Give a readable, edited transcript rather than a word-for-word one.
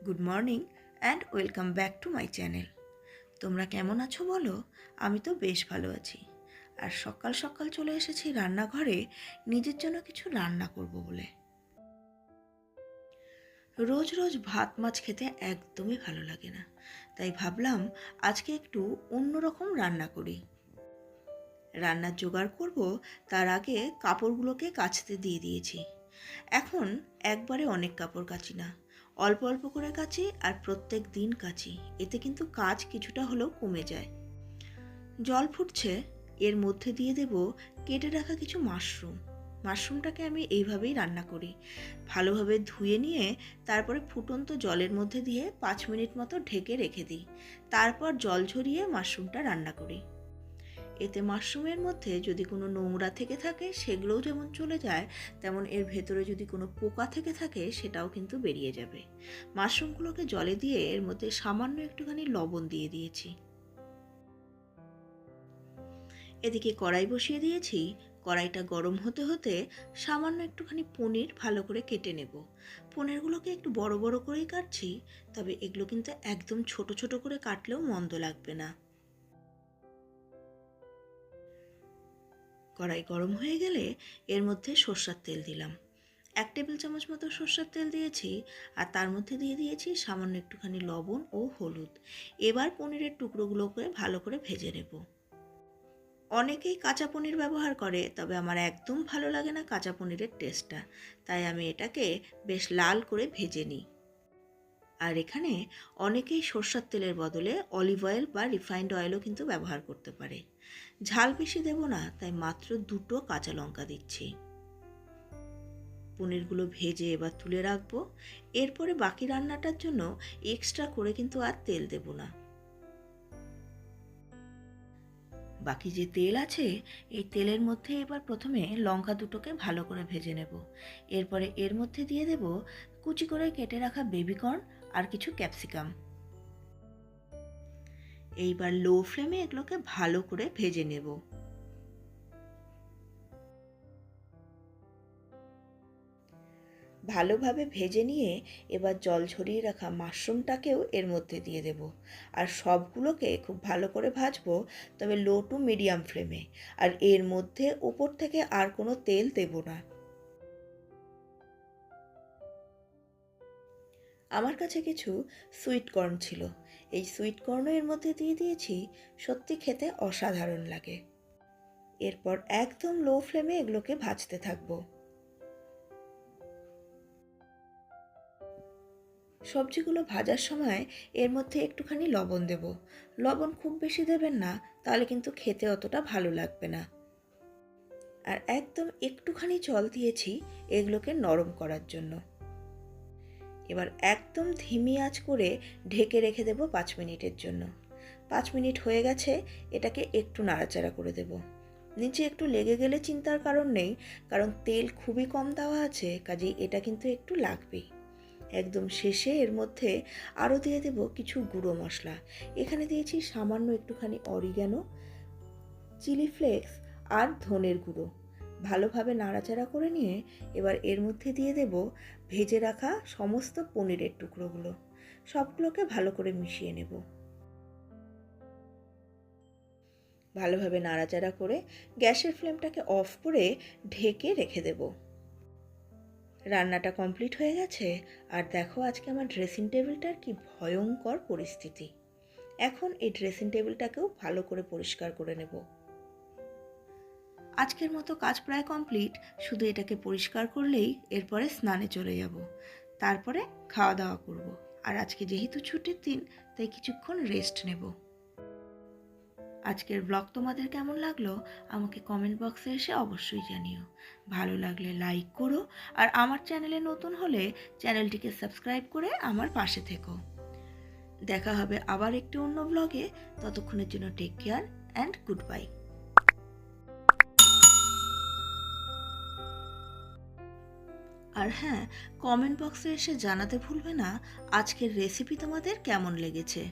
Good morning and welcome back to my channel. তোমরা কেমন আছো বলো? আমি তো বেশ ভালো আছি। আর সকাল সকাল চলে এসেছি রান্নাঘরে নিজের জন্য কিছু রান্না করব বলে। রোজ রোজ ভাত মাছ খেতে একদমই ভালো লাগে না, তাই ভাবলাম আজকে একটু অন্যরকম রান্না করি। রান্নার জোগাড় করব তার আগে কাপড়গুলোকে কাচতে দিয়ে দিয়েছি। এখন একবারে অনেক কাপড় কাচি না, অল্প অল্প করে কাচি আর প্রত্যেক দিন কাচি, এতে কিন্তু কাজ কিছুটা হলেও কমে যায়। জল ফুটছে, এর মধ্যে দিয়ে দেব কেটে রাখা কিছু মাশরুমটাকে আমি এইভাবেই রান্না করি। ভালোভাবে ধুয়ে নিয়ে তারপরে ফুটন্ত জলের মধ্যে দিয়ে 5 মিনিট মতো ঢেকে রেখে দিই। তারপর জল ঝরিয়ে মাশরুমটা রান্না করি। এতে মাশরুমের মধ্যে যদি কোনো নোংরা থেকে থাকে সেগুলোও যেমন চলে যায়, তেমন এর ভেতরে যদি কোনো পোকা থেকে থাকে সেটাও কিন্তু বেরিয়ে যাবে। মাশরুমগুলোকে জলে দিয়ে এর মধ্যে সামান্য একটুখানি লবণ দিয়ে দিয়েছি। এদিকে কড়াই বসিয়ে দিয়েছি। কড়াইটা গরম হতে হতে সামান্য একটুখানি পনির ভালো করে কেটে নেব। পনিরগুলোকে একটু বড় বড় করেই কাটছি, তবে এগুলো কিন্তু একদম ছোট ছোট করে কাটলেও মন্দ লাগবে না। কড়াই গরম হয়ে গেলে এর মধ্যে সরষের তেল দিলাম। 1 টেবিল চামচ মতো সরষের তেল দিয়েছি, আর তার মধ্যে দিয়ে দিয়েছি সামান্য একটুখানি লবণ ও হলুদ। এবার পনিরের টুকরোগুলোকে ভালো করে ভেজে নেব। অনেকেই কাঁচা পনির ব্যবহার করে, তবে আমার একদম ভালো লাগে না কাঁচা পনিরের টেস্টটা, তাই আমি এটাকে বেশ লাল করে ভেজে নিই। আর এখানে অনেকেই সরষের তেলের বদলে অলিভ অয়েল বা রিফাইন্ড অয়েলও কিন্তু ব্যবহার করতে পারে। ঝাল বেশি দেব না, তাই মাত্র 2টো কাঁচা লঙ্কা দিচ্ছি। পনিরগুলো ভেজে এবার তুলে রাখবো। এরপরে বাকি রান্নাটার জন্য এক্সট্রা করে কিন্তু আর তেল দেব না। বাকি যে তেল আছে, এই তেলের মধ্যে এবার প্রথমে লঙ্কা দুটোকে ভালো করে ভেজে নেব। এরপরে এর মধ্যে দিয়ে দেব কুচি করে কেটে রাখা বেবিকর্ন আর কিছু ক্যাপসিকাম। এইবার লো ফ্লেমে এগুলোকে ভালো করে ভেজে নেব। ভালোভাবে ভেজে নিয়ে এবার জল ঝরিয়ে রাখা মাশরুমটাকেও এর মধ্যে দিয়ে দেব। আর সবগুলোকে খুব ভালো করে ভাজবো, তবে লো টু মিডিয়াম ফ্লেমে। আর এর মধ্যে ওপর থেকে আর কোনো তেল দেব না। আমার কাছে কিছু সুইট কর্ন ছিল, এই সুইট কর্নও এর মধ্যে দিয়ে দিয়েছি। সত্যি খেতে অসাধারণ লাগে। এরপর একদম লো ফ্লেমে এগুলোকে ভাজতে থাকবো। সবজিগুলো ভাজার সময় এর মধ্যে একটুখানি লবণ দেব। লবণ খুব বেশি দেবেন না, তাহলে কিন্তু খেতে অতটা ভালো লাগবে না। আর একদম একটুখানি জল দিয়েছি এগুলোকে নরম করার জন্য। এবার একদম ধিমি আঁচ করে ঢেকে রেখে দেব 5 মিনিটের জন্য। 5 মিনিট হয়ে গেছে, এটাকে একটু নাড়াচাড়া করে দেব। নিচে একটু লেগে গেলে চিন্তার কারণ নেই, কারণ তেল খুবই কম দেওয়া আছে, কাজেই এটা কিন্তু একটু লাগবেই। একদম শেষে এর মধ্যে আরও দিয়ে দেব কিছু গুঁড়ো মশলা। এখানে দিয়েছি সামান্য একটুখানি অরিগ্যানো, চিলি ফ্লেক্স আর ধনের গুঁড়ো। ভালোভাবে নাড়াচাড়া করে নিয়ে এবার এর মধ্যে দিয়ে দেব ভেজে রাখা সমস্ত পনিরের টুকরোগুলো। সবগুলোকে ভালো করে মিশিয়ে নেব। ভালোভাবে নাড়াচাড়া করে গ্যাসের ফ্লেমটাকে অফ করে ঢেকে রেখে দেব। রান্নাটা কমপ্লিট হয়ে গেছে। আর দেখো আজকে আমার ড্রেসিং টেবিলটার কি ভয়ঙ্কর পরিস্থিতি। এখন এই ড্রেসিং টেবিলটাকেও ভালো করে পরিষ্কার করে নেব। আজকের মতো কাজ প্রায় কমপ্লিট, শুধু এটাকে পরিষ্কার করলেই এরপরে স্নানে চলে যাব। তারপরে খাওয়া দাওয়া করব। আর আজকে যেহেতু ছুটির দিন, তাই কিছুক্ষণ রেস্ট নেব। আজকের ব্লগ তোমাদের কেমন লাগলো আমাকে কমেন্ট বক্সে এসে অবশ্যই জানিও। ভালো লাগলে লাইক করো, আর আমার চ্যানেলে নতুন হলে চ্যানেলটিকে সাবস্ক্রাইব করে আমার পাশে থেকো। দেখা হবে আবার একটি অন্য ব্লগে। ততক্ষণের জন্য take care and good bye. আর হ্যাঁ, কমেন্ট বক্সে এসে জানাতে ভুলবে না আজকের রেসিপি তোমাদের কেমন লেগেছে।